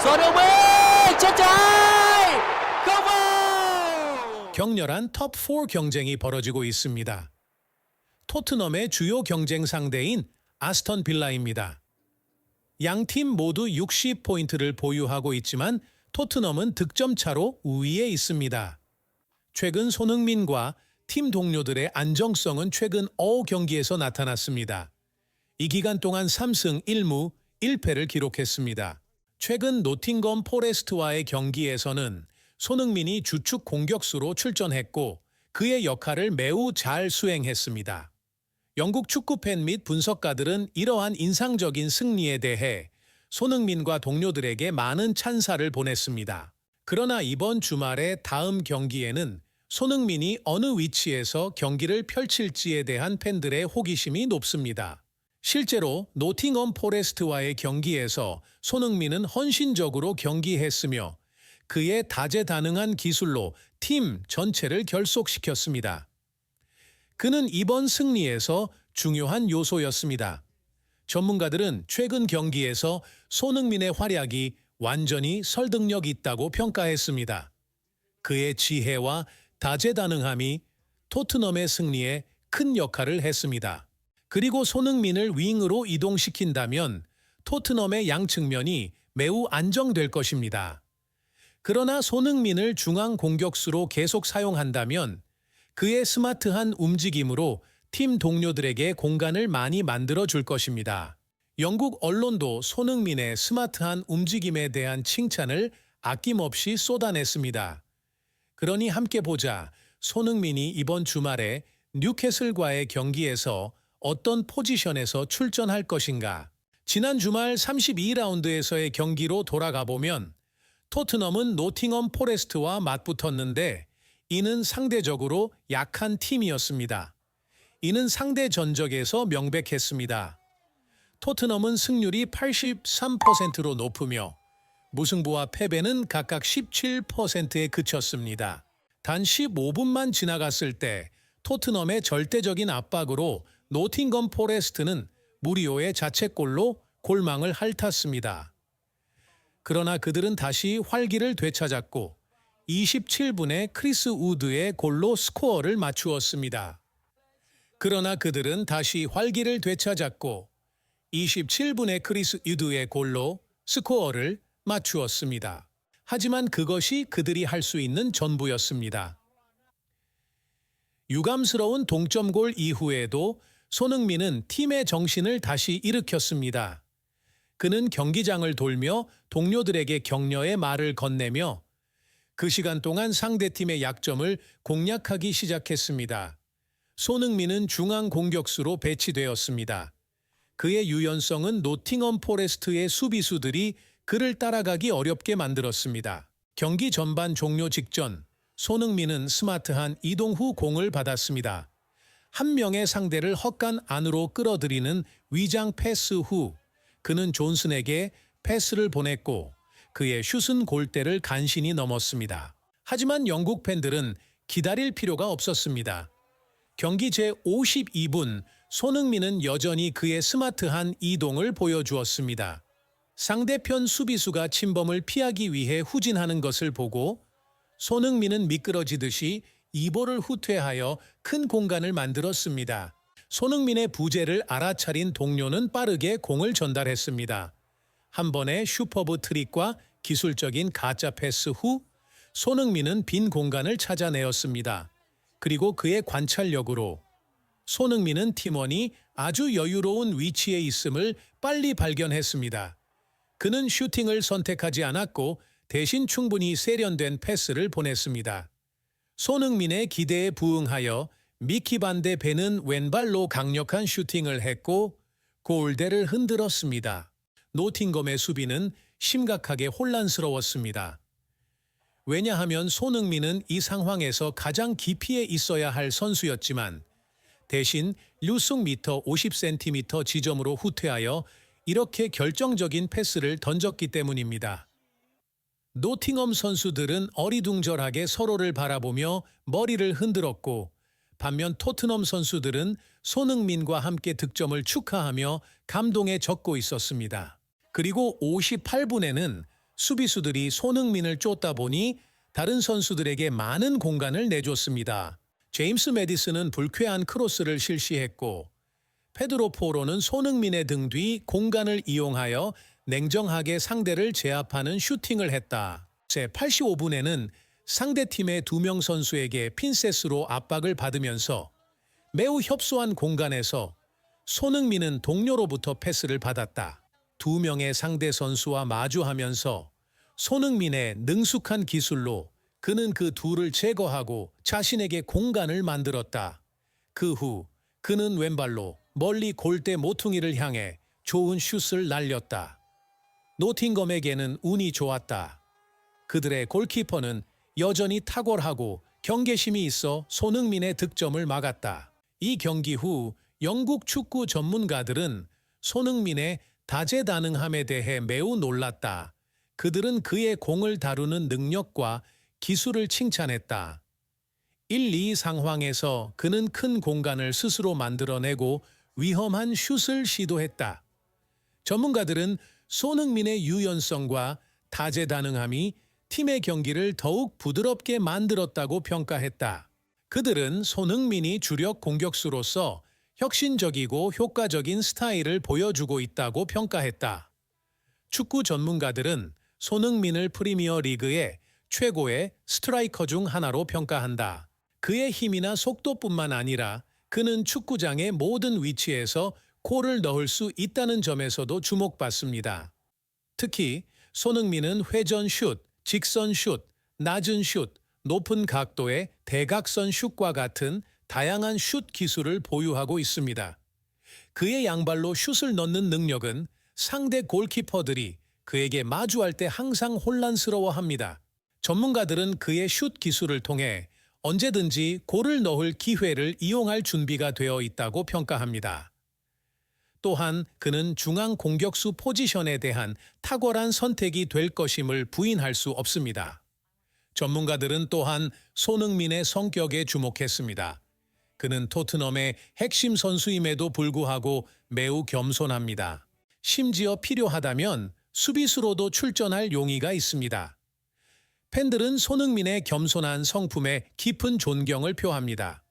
손흥민 차차이 골! 격렬한 톱4 경쟁이 벌어지고 있습니다. 토트넘의 주요 경쟁 상대인 아스턴 빌라입니다. 양 팀 모두 60포인트를 보유하고 있지만 토트넘은 득점 차로 우위에 있습니다. 최근 손흥민과 팀 동료들의 안정성은 최근 5경기에서 나타났습니다. 이 기간 동안 3승 1무 1패를 기록했습니다. 최근 노팅엄 포레스트와의 경기에서는 손흥민이 주축 공격수로 출전했고 그의 역할을 매우 잘 수행했습니다. 영국 축구팬 및 분석가들은 이러한 인상적인 승리에 대해 손흥민과 동료들에게 많은 찬사를 보냈습니다. 그러나 이번 주말의 다음 경기에는 손흥민이 어느 위치에서 경기를 펼칠지에 대한 팬들의 호기심이 높습니다. 실제로 노팅엄 포레스트와의 경기에서 손흥민은 헌신적으로 경기했으며 그의 다재다능한 기술로 팀 전체를 결속시켰습니다. 그는 이번 승리에서 중요한 요소였습니다. 전문가들은 최근 경기에서 손흥민의 활약이 완전히 설득력 있다고 평가했습니다. 그의 지혜와 다재다능함이 토트넘의 승리에 큰 역할을 했습니다. 그리고 손흥민을 윙으로 이동시킨다면 토트넘의 양측면이 매우 안정될 것입니다. 그러나 손흥민을 중앙 공격수로 계속 사용한다면 그의 스마트한 움직임으로 팀 동료들에게 공간을 많이 만들어 줄 것입니다. 영국 언론도 손흥민의 스마트한 움직임에 대한 칭찬을 아낌없이 쏟아냈습니다. 그러니 함께 보자. 손흥민이 이번 주말에 뉴캐슬과의 경기에서 어떤 포지션에서 출전할 것인가? 지난 주말 32라운드에서의 경기로 돌아가 보면 토트넘은 노팅엄 포레스트와 맞붙었는데 이는 상대적으로 약한 팀이었습니다. 이는 상대 전적에서 명백했습니다. 토트넘은 승률이 83%로 높으며 무승부와 패배는 각각 17%에 그쳤습니다. 단 15분만 지나갔을 때 토트넘의 절대적인 압박으로 노팅엄 포레스트는 무리오의 자책골로 골망을 핥았습니다. 그러나 그들은 다시 활기를 되찾았고 27분에 크리스 우드의 골로 스코어를 맞추었습니다. 그러나 그들은 다시 활기를 되찾았고 27분에 크리스 우드의 골로 스코어를 맞추었습니다. 하지만 그것이 그들이 할 수 있는 전부였습니다. 유감스러운 동점골 이후에도 손흥민은 팀의 정신을 다시 일으켰습니다. 그는 경기장을 돌며 동료들에게 격려의 말을 건네며 그 시간 동안 상대팀의 약점을 공략하기 시작했습니다. 손흥민은 중앙 공격수로 배치되었습니다. 그의 유연성은 노팅엄 포레스트의 수비수들이 그를 따라가기 어렵게 만들었습니다. 경기 전반 종료 직전 손흥민은 스마트한 이동 후 공을 받았습니다. 한 명의 상대를 헛간 안으로 끌어들이는 위장 패스 후 그는 존슨에게 패스를 보냈고 그의 슛은 골대를 간신히 넘었습니다. 하지만 영국 팬들은 기다릴 필요가 없었습니다. 경기 제52분 손흥민은 여전히 그의 스마트한 이동을 보여주었습니다. 상대편 수비수가 침범을 피하기 위해 후진하는 것을 보고 손흥민은 미끄러지듯이 이볼을 후퇴하여 큰 공간을 만들었습니다. 손흥민의 부재를 알아차린 동료는 빠르게 공을 전달했습니다. 한 번의 슈퍼브 트릭과 기술적인 가짜 패스 후 손흥민은 빈 공간을 찾아내었습니다. 그리고 그의 관찰력으로 손흥민은 팀원이 아주 여유로운 위치에 있음을 빨리 발견했습니다. 그는 슈팅을 선택하지 않았고 대신 충분히 세련된 패스를 보냈습니다. 손흥민의 기대에 부응하여 미키 반 데 벤은 왼발로 강력한 슈팅을 했고 골대를 흔들었습니다. 노팅엄의 수비는 심각하게 혼란스러웠습니다. 왜냐하면 손흥민은 이 상황에서 가장 깊이에 있어야 할 선수였지만 대신 류승 미터 50cm 지점으로 후퇴하여 이렇게 결정적인 패스를 던졌기 때문입니다. 노팅엄 선수들은 어리둥절하게 서로를 바라보며 머리를 흔들었고 반면 토트넘 선수들은 손흥민과 함께 득점을 축하하며 감동에 젖고 있었습니다. 그리고 58분에는 수비수들이 손흥민을 쫓다 보니 다른 선수들에게 많은 공간을 내줬습니다. 제임스 매디슨은 불쾌한 크로스를 실시했고 페드로 포로는 손흥민의 등 뒤 공간을 이용하여 냉정하게 상대를 제압하는 슈팅을 했다. 제85분에는 상대팀의 2명 선수에게 핀셋으로 압박을 받으면서 매우 협소한 공간에서 손흥민은 동료로부터 패스를 받았다. 2명의 상대 선수와 마주하면서 손흥민의 능숙한 기술로 그는 그 둘을 제거하고 자신에게 공간을 만들었다. 그 후 그는 왼발로 멀리 골대 모퉁이를 향해 좋은 슛을 날렸다. 노팅엄에게는 운이 좋았다. 그들의 골키퍼는 여전히 탁월하고 경계심이 있어 손흥민의 득점을 막았다. 이 경기 후 영국 축구 전문가들은 손흥민의 다재다능함에 대해 매우 놀랐다. 그들은 그의 공을 다루는 능력과 기술을 칭찬했다. 1-2 상황에서 그는 큰 공간을 스스로 만들어내고 위험한 슛을 시도했다. 전문가들은 손흥민의 유연성과 다재다능함이 팀의 경기를 더욱 부드럽게 만들었다고 평가했다. 그들은 손흥민이 주력 공격수로서 혁신적이고 효과적인 스타일을 보여주고 있다고 평가했다. 축구 전문가들은 손흥민을 프리미어 리그의 최고의 스트라이커 중 하나로 평가한다. 그의 힘이나 속도뿐만 아니라 그는 축구장의 모든 위치에서 골을 넣을 수 있다는 점에서도 주목받습니다. 특히 손흥민은 회전 슛, 직선 슛, 낮은 슛, 높은 각도의 대각선 슛과 같은 다양한 슛 기술을 보유하고 있습니다. 그의 양발로 슛을 넣는 능력은 상대 골키퍼들이 그에게 마주할 때 항상 혼란스러워합니다. 전문가들은 그의 슛 기술을 통해 언제든지 골을 넣을 기회를 이용할 준비가 되어 있다고 평가합니다. 또한 그는 중앙 공격수 포지션에 대한 탁월한 선택이 될 것임을 부인할 수 없습니다. 전문가들은 또한 손흥민의 성격에 주목했습니다. 그는 토트넘의 핵심 선수임에도 불구하고 매우 겸손합니다. 심지어 필요하다면 수비수로도 출전할 용의가 있습니다. 팬들은 손흥민의 겸손한 성품에 깊은 존경을 표합니다.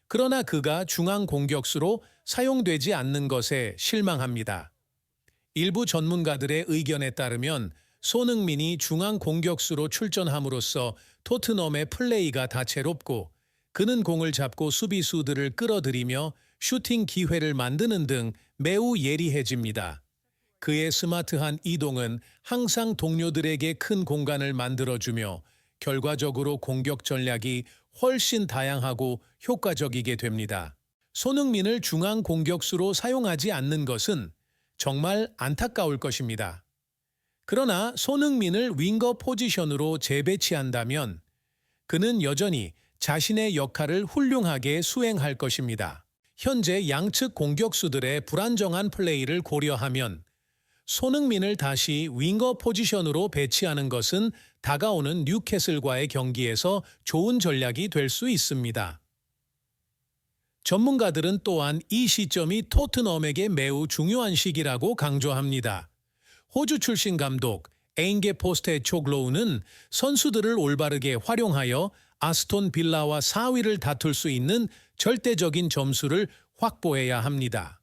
그러나 그가 중앙 공격수로 사용되지 않는 것에 실망합니다. 일부 전문가들의 의견에 따르면 손흥민이 중앙 공격수로 출전함으로써 토트넘의 플레이가 다채롭고 그는 공을 잡고 수비수들을 끌어들이며 슈팅 기회를 만드는 등 매우 예리해집니다. 그의 스마트한 이동은 항상 동료들에게 큰 공간을 만들어주며 결과적으로 공격 전략이 훨씬 다양하고 효과적이게 됩니다. 손흥민을 중앙 공격수로 사용하지 않는 것은 정말 안타까울 것입니다. 그러나 손흥민을 윙거 포지션으로 재배치한다면 그는 여전히 자신의 역할을 훌륭하게 수행할 것입니다. 현재 양측 공격수들의 불안정한 플레이를 고려하면 손흥민을 다시 윙거 포지션으로 배치하는 것은 다가오는 뉴캐슬과의 경기에서 좋은 전략이 될 수 있습니다. 전문가들은 또한 이 시점이 토트넘에게 매우 중요한 시기라고 강조합니다. 호주 출신 감독 에인게 포스테초글로우는 선수들을 올바르게 활용하여 아스톤 빌라와 4위를 다툴 수 있는 절대적인 점수를 확보해야 합니다.